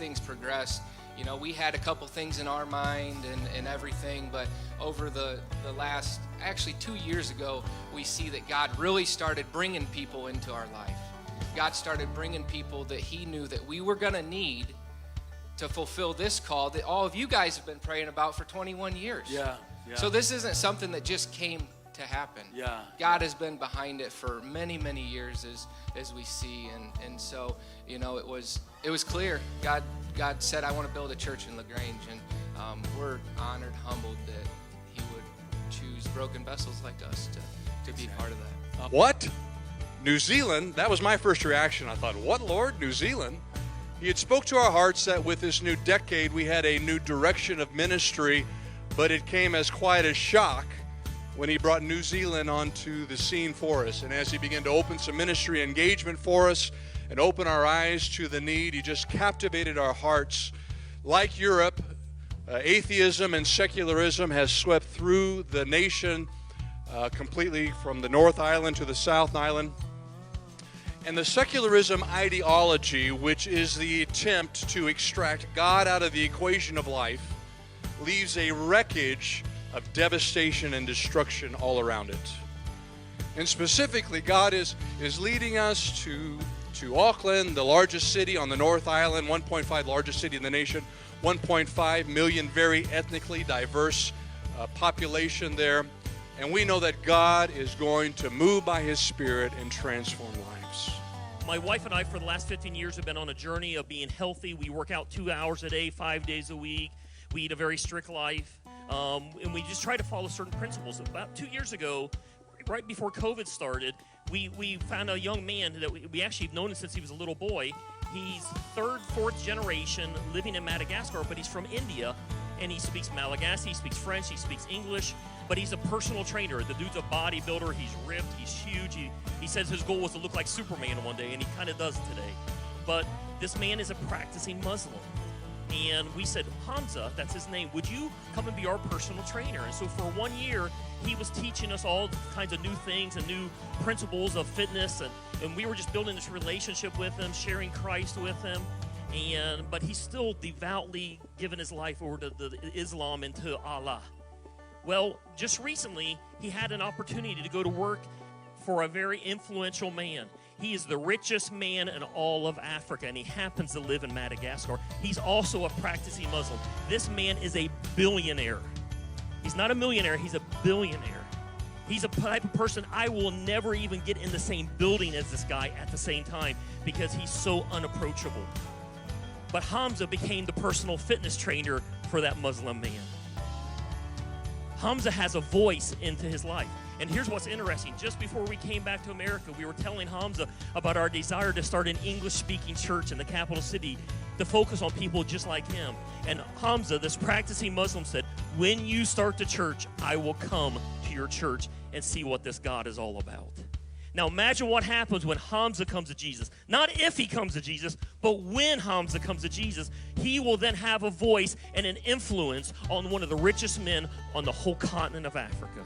things progressed, you know, we had a couple things in our mind and everything, but over the last, actually 2 years ago, we see that God really started bringing people into our life. God started bringing people that he knew that we were going to need to fulfill this call that all of you guys have been praying about for 21 years. Yeah. So this isn't something that just came to happen. Yeah. God has been behind it for many, many years as we see. And so, you know, it was clear. God said, I want to build a church in Lagrange. And we're honored, humbled that he would choose broken vessels like us to be part of that. What? New Zealand? That was my first reaction. I thought, what, Lord? New Zealand? He had spoke to our hearts that with this new decade, we had a new direction of ministry, but it came as quite a shock when he brought New Zealand onto the scene for us. And as he began to open some ministry engagement for us and open our eyes to the need, he just captivated our hearts. Like Europe, atheism and secularism has swept through the nation completely from the North Island to the South Island. And the secularism ideology, which is the attempt to extract God out of the equation of life, leaves a wreckage of devastation and destruction all around it. And specifically, God is leading us to Auckland, the largest city on the North Island, 1.5 largest city in the nation, 1.5 million very ethnically diverse population there. And we know that God is going to move by his Spirit and transform lives. My wife and I, for the last 15 years, have been on a journey of being healthy. We work out 2 hours a day, 5 days a week. We eat a very strict life. And we just try to follow certain principles. About 2 years ago, right before COVID started, we found a young man that we actually have known him since he was a little boy. He's third, fourth generation living in Madagascar, but he's from India. And he speaks Malagasy, he speaks French, he speaks English, but he's a personal trainer. The dude's a bodybuilder, he's ripped, he's huge. He says his goal was to look like Superman one day, and he kind of does today. But this man is a practicing Muslim. And we said, Hamza, that's his name, would you come and be our personal trainer? And so for 1 year, he was teaching us all kinds of new things and new principles of fitness. And we were just building this relationship with him, sharing Christ with him. But he's still devoutly given his life over to the Islam and to Allah. Well, just recently, he had an opportunity to go to work for a very influential man. He is the richest man in all of Africa, and he happens to live in Madagascar. He's also a practicing Muslim. This man is a billionaire. He's not a millionaire, he's a billionaire. He's a type of person I will never even get in the same building as this guy at the same time because he's so unapproachable. But Hamza became the personal fitness trainer for that Muslim man. Hamza has a voice into his life. And here's what's interesting. Just before we came back to America, we were telling Hamza about our desire to start an English-speaking church in the capital city to focus on people just like him. And Hamza, this practicing Muslim, said, when you start the church, I will come to your church and see what this God is all about. Now imagine what happens when Hamza comes to Jesus. Not if he comes to Jesus, but when Hamza comes to Jesus, he will then have a voice and an influence on one of the richest men on the whole continent of Africa.